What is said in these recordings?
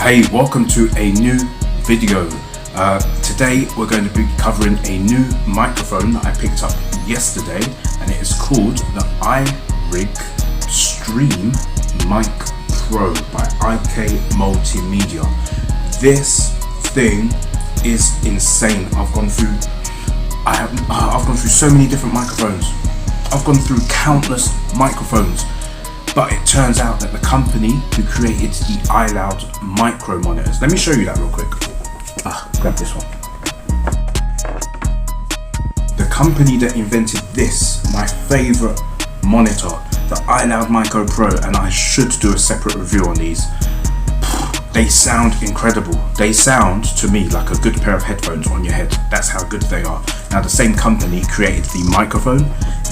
Hey, welcome to a new video. Today we're going to be covering a new microphone that I picked up yesterday, and it is called the iRIG Stream Mic Pro by Multimedia. This thing is insane. I've gone through so many different microphones. I've gone through countless microphones, but it turns out that the company who created the iLoud micro monitors, let me show you that real quick. Grab this one. The company that invented this, my favorite monitor, the iLoud Micro Pro, and I should do a separate review on these. They sound incredible. They sound to me like a good pair of headphones on your head. That's how good they are. Now, the same company created the microphone,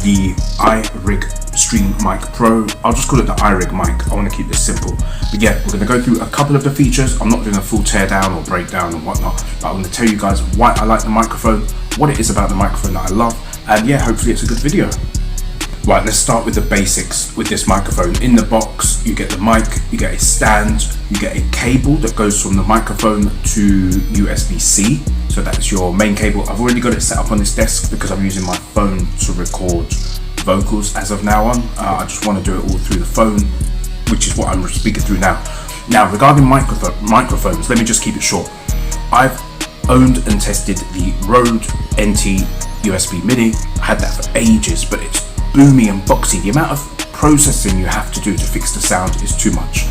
the iRIG Stream Mic Pro. I'll just call it the iRIG mic. I want to keep this simple. But yeah, we're going to go through a couple of the features. I'm not doing a full teardown or breakdown and whatnot, but I'm going to tell you guys why I like the microphone, what it is about the microphone that I love, and yeah, hopefully it's a good video. Right, let's start with the basics with this microphone. In the box, you get the mic, you get a stand, you get a cable that goes from the microphone to USB-C. So that's your main cable. I've already got it set up on this desk because I'm using my phone to record vocals as of now on. I just want to do it all through the phone, which is what I'm speaking through now. Now, regarding microphones, let me just keep it short. I've owned and tested the Rode NT USB Mini. I had that for ages, but it's boomy and boxy. The amount of processing you have to do to fix the sound is too much.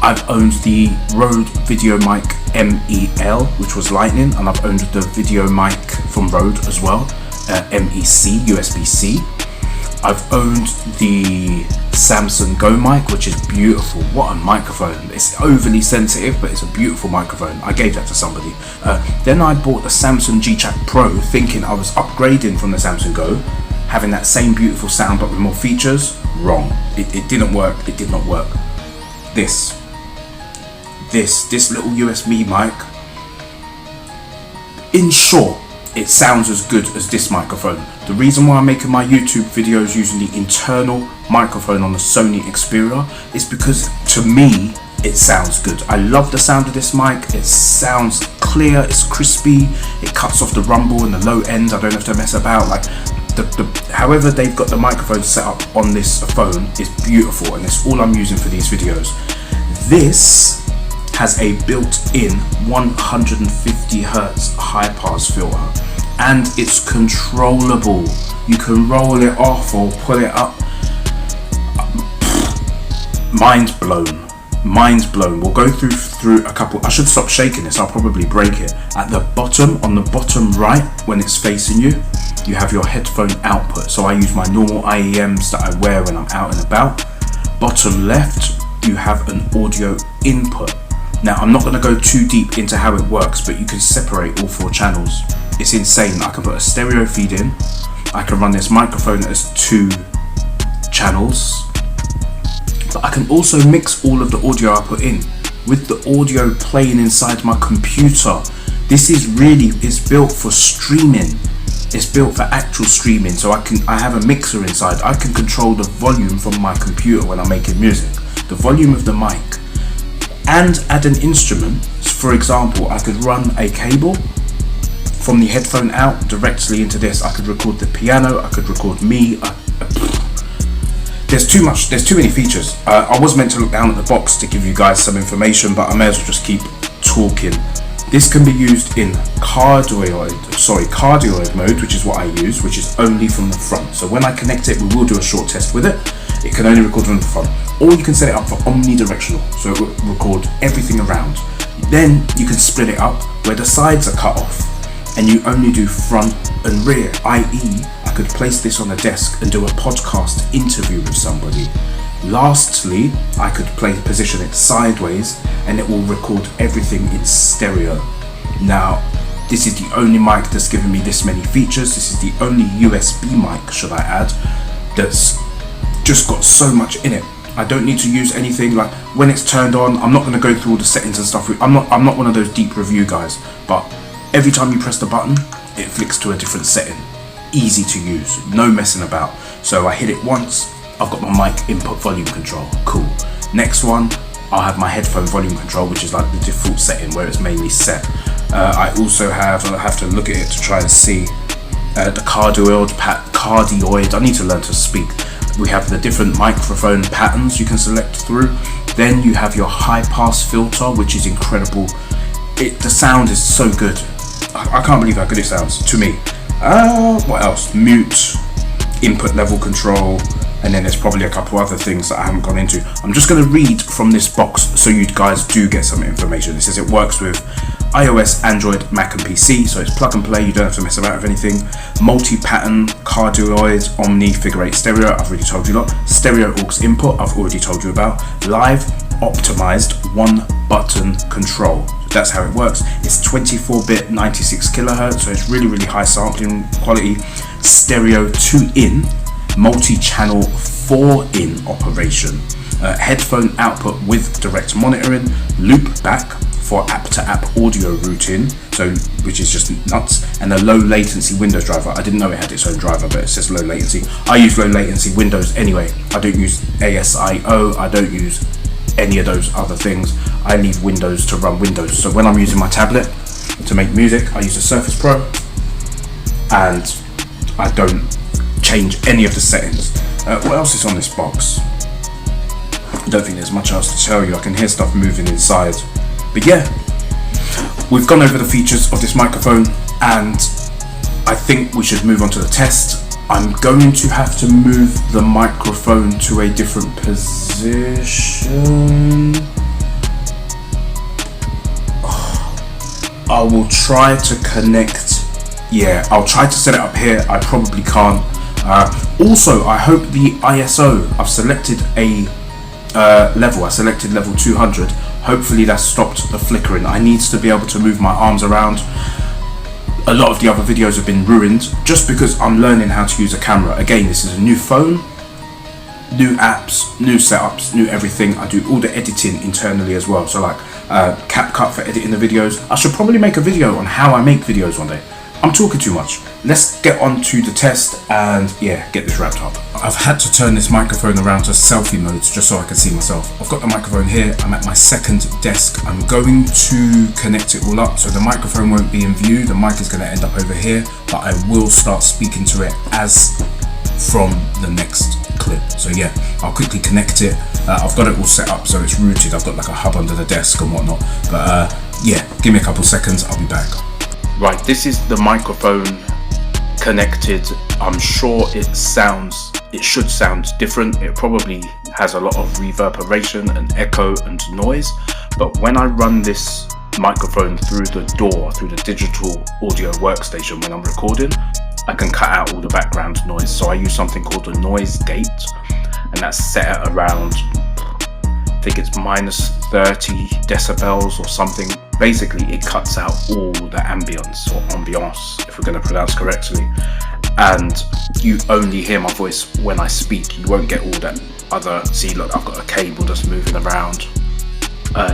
I've owned the Rode Video Mic MEL, which was Lightning, and I've owned the video mic from Rode as well, MEC, USB-C. I've owned the Samsung Go mic, which is beautiful. What a microphone. It's overly sensitive, but it's a beautiful microphone. I gave that to somebody. Then I bought the Samsung G-Track Pro, thinking I was upgrading from the Samsung Go, having that same beautiful sound but with more features. Wrong. It didn't work. It did not work. This little USB mic, in short, it sounds as good as this microphone. The reason why I'm making my YouTube videos using the internal microphone on the Sony Xperia is because, to me, it sounds good. I love the sound of this mic. It sounds clear, it's crispy, it cuts off the rumble and the low end. I don't have to mess about. Like, however they've got the microphone set up on this phone is beautiful, and it's all I'm using for these videos. This has a built-in 150 Hz high-pass filter, and it's controllable. You can roll it off or pull it up. Mind blown. Mind blown. We'll go through a couple. I should stop shaking this, I'll probably break it. At the bottom, on the bottom right, when it's facing you, you have your headphone output. So I use my normal IEMs that I wear when I'm out and about. Bottom left, you have an audio input. Now, I'm not going to go too deep into how it works, but you can separate all 4 channels. It's insane. I can put a stereo feed in. I can run this microphone as 2 channels. But I can also mix all of the audio I put in with the audio playing inside my computer. This is it's built for streaming. It's built for actual streaming. So I have a mixer inside. I can control the volume from my computer when I'm making music, the volume of the mic, and add an instrument. For example, I could run a cable from the headphone out directly into this. I could record the piano, I could record me. There's too many features. I was meant to look down at the box to give you guys some information, but I may as well just keep talking. This can be used in cardioid mode, which is what I use, which is only from the front. So when I connect it, we will do a short test with it. It can only record from the front. Or you can set it up for omnidirectional, so it will record everything around. Then you can split it up where the sides are cut off, and you only do front and rear, i.e. I could place this on a desk and do a podcast interview with somebody. Lastly, I could position it sideways, and it will record everything in stereo. Now, this is the only mic that's given me this many features. This is the only USB mic, should I add, that's just got so much in it. I don't need to use anything. Like, when it's turned on, I'm not going to go through all the settings and stuff. I'm not one of those deep review guys, but every time you press the button, it flicks to a different setting. Easy to use, no messing about. So I hit it once, I've got my mic input volume control. Cool. Next one, I'll have my headphone volume control, which is like the default setting where it's mainly set. I also have, I'll have to look at it to try and see the cardioid, I need to learn to speak. We have the different microphone patterns you can select through. Then you have your high pass filter, which is incredible. The sound is so good. I can't believe how good it sounds to me. What else? Mute, input level control, and then there's probably a couple other things that I haven't gone into. I'm just going to read from this box so you guys do get some information. It says it works with iOS, Android, Mac and PC, so it's plug and play, you don't have to mess about with anything. Multi-pattern, cardioid, omni, figure 8 stereo, I've already told you a lot. Stereo aux input, I've already told you about. Live, optimized, one button control. So that's how it works. It's 24-bit, 96 kilohertz, so it's really, really high sampling quality. Stereo 2-in, multi-channel 4-in operation. Headphone output with direct monitoring, loop back for app-to-app audio routing, so which is just nuts, and a low latency Windows driver. I didn't know it had its own driver, but it says low latency. I use low latency Windows anyway. I don't use ASIO, I don't use any of those other things. I leave Windows to run Windows. So when I'm using my tablet to make music, I use the Surface Pro, and I don't change any of the settings. What else is on this box? I don't think there's much else to tell you. I can hear stuff moving inside. But yeah, we've gone over the features of this microphone, and I think we should move on to the test. I'm going to have to move the microphone to a different position. I will try to connect. Yeah, I'll try to set it up here. I probably can't. Also, I hope the ISO, I've selected a level. I selected level 200. Hopefully that stopped the flickering. I need to be able to move my arms around. A lot of the other videos have been ruined just because I'm learning how to use a camera. Again, this is a new phone, new apps, new setups, new everything. I do all the editing internally as well. So like CapCut for editing the videos. I should probably make a video on how I make videos one day. I'm talking too much. Let's get on to the test and yeah, get this wrapped up. I've had to turn this microphone around to selfie modes just so I can see myself. I've got the microphone here. I'm at my second desk. I'm going to connect it all up so the microphone won't be in view. The mic is going to end up over here, but I will start speaking to it as from the next clip. So yeah, I'll quickly connect it. I've got it all set up so it's rooted. I've got like a hub under the desk and whatnot. But yeah, give me a couple seconds. I'll be back. Right, this is the microphone connected. I'm sure it should sound different. It probably has a lot of reverberation and echo and noise, but when I run this microphone through the DAW, through the digital audio workstation when I'm recording, I can cut out all the background noise. So I use something called a noise gate, and that's set at around, I think it's minus 30 decibels or something. Basically, it cuts out all the ambience or ambiance, if we're going to pronounce correctly, and you only hear my voice when I speak. You won't get all that other, see look, I've got a cable that's moving around,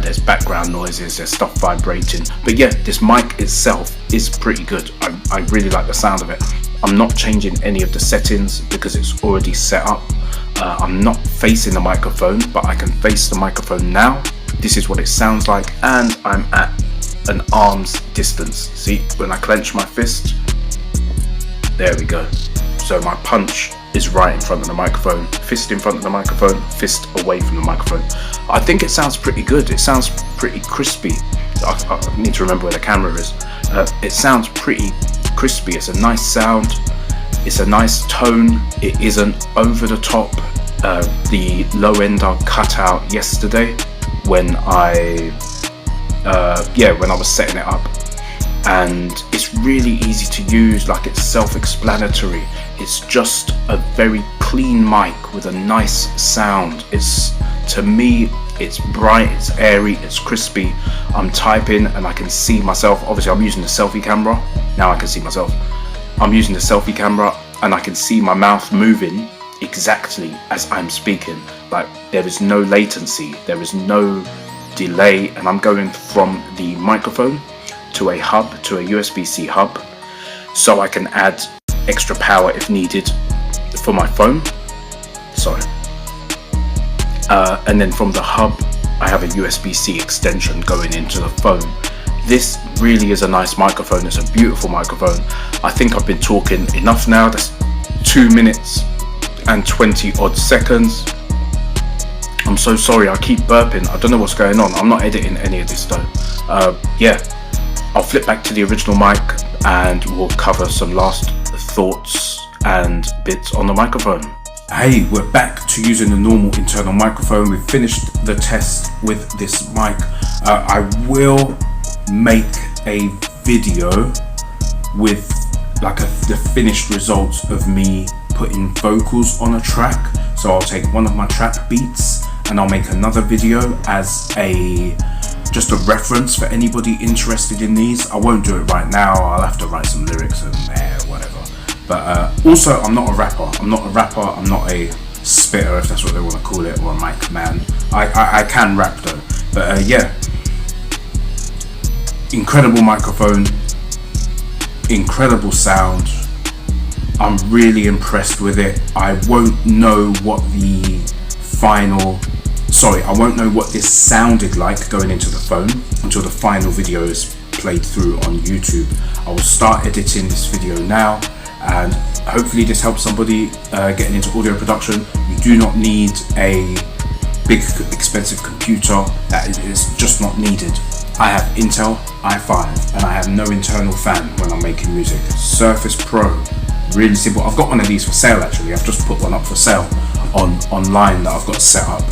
there's background noises, there's stuff vibrating, but yeah, this mic itself is pretty good. I really like the sound of it. I'm not changing any of the settings because it's already set up. I'm not facing the microphone, but I can face the microphone now. This is what it sounds like, and I'm at an arm's distance. See, when I clench my fist, there we go. So my punch is right in front of the microphone, fist in front of the microphone, fist away from the microphone. I think it sounds pretty good. It sounds pretty crispy. I need to remember where the camera is. It sounds pretty crispy. It's a nice sound. It's a nice tone. It isn't over the top. The low end I cut out yesterday when I was setting it up, and it's really easy to use. Like, it's self-explanatory. It's just a very clean mic with a nice sound. To me, it's bright, it's airy, it's crispy. I'm typing and I can see myself. Obviously I'm using the selfie camera. Now I can see myself. I'm using the selfie camera and I can see my mouth moving exactly as I'm speaking. Like, there is no latency, there is no delay, and I'm going from the microphone to a hub, to a USB-C hub, so I can add extra power if needed for my phone. Sorry. And then from the hub I have a USB-C extension going into the phone. This really is a nice microphone. It's a beautiful microphone. I think I've been talking enough now. That's 2 minutes and 20 odd seconds. I'm so sorry, I keep burping. I don't know what's going on. I'm not editing any of this though. Yeah, I'll flip back to the original mic and we'll cover some last thoughts and bits on the microphone. Hey, we're back to using the normal internal microphone. We've finished the test with this mic. I will make a video with like the finished results of me putting vocals on a track. So I'll take one of my track beats and I'll make another video as just a reference for anybody interested in these. I won't do it right now. I'll have to write some lyrics and whatever. But also, I'm not a rapper. I'm not a spitter, if that's what they want to call it, or a mic man. I can rap though. But yeah, incredible microphone, incredible sound. I'm really impressed with it. I won't know what this sounded like going into the phone until the final video is played through on YouTube. I will start editing this video now, and hopefully this helps somebody getting into audio production. You do not need a big expensive computer. That is just not needed. I have Intel i5 and I have no internal fan when I'm making music. Surface Pro, really simple. I've got one of these for sale actually. I've just put one up for sale online that I've got set up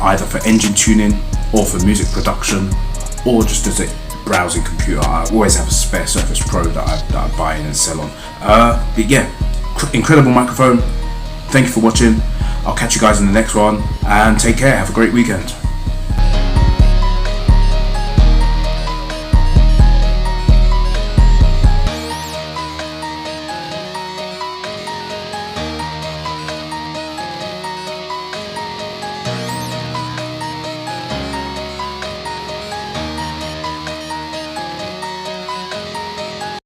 either for engine tuning or for music production or just as a browsing computer. I always have a spare Surface Pro that I buy in and sell on. But yeah, incredible microphone. Thank you for watching. I'll catch you guys in the next one and take care. Have a great weekend.